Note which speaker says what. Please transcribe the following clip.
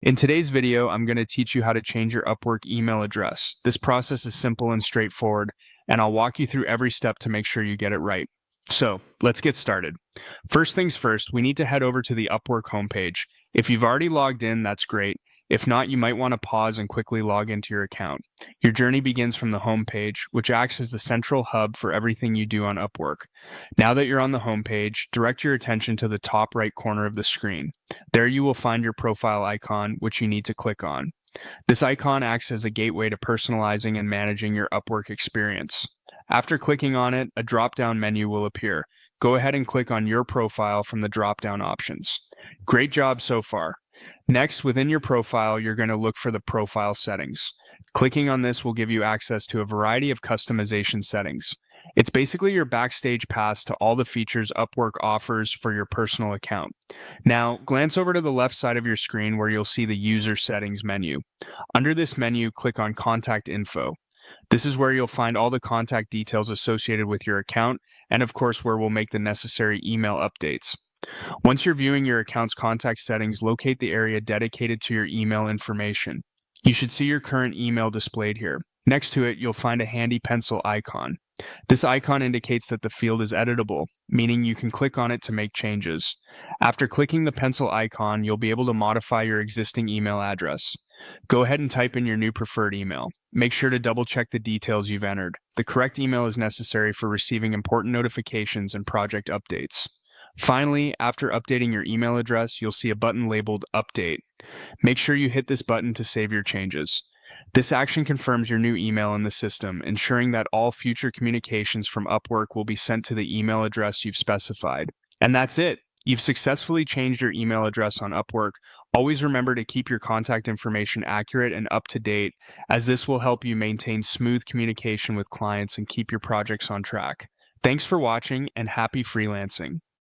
Speaker 1: In today's video, I'm going to teach you how to change your Upwork email address. This process is simple and straightforward, and I'll walk you through every step to make sure you get it right. So, let's get started. First things first, we need to head over to the Upwork homepage. If you've already logged in, that's great. If not, you might want to pause and quickly log into your account. Your journey begins from the homepage, which acts as the central hub for everything you do on Upwork. Now that you're on the homepage, direct your attention to the top right corner of the screen. There you will find your profile icon, which you need to click on. This icon acts as a gateway to personalizing and managing your Upwork experience. After clicking on it, a drop-down menu will appear. Go ahead and click on your profile from the drop-down options. Great job so far. Next, within your profile, you're going to look for the profile settings. Clicking on this will give you access to a variety of customization settings. It's basically your backstage pass to all the features Upwork offers for your personal account. Now, glance over to the left side of your screen where you'll see the User Settings menu. Under this menu, click on Contact Info. This is where you'll find all the contact details associated with your account, and of course where we'll make the necessary email updates. Once you're viewing your account's contact settings, locate the area dedicated to your email information. You should see your current email displayed here. Next to it, you'll find a handy pencil icon. This icon indicates that the field is editable, meaning you can click on it to make changes. After clicking the pencil icon, you'll be able to modify your existing email address. Go ahead and type in your new preferred email. Make sure to double check the details you've entered. The correct email is necessary for receiving important notifications and project updates. Finally, after updating your email address, you'll see a button labeled Update. Make sure you hit this button to save your changes. This action confirms your new email in the system, ensuring that all future communications from Upwork will be sent to the email address you've specified. And that's it. You've successfully changed your email address on Upwork. Always remember to keep your contact information accurate and up to date, as this will help you maintain smooth communication with clients and keep your projects on track. Thanks for watching, and happy freelancing.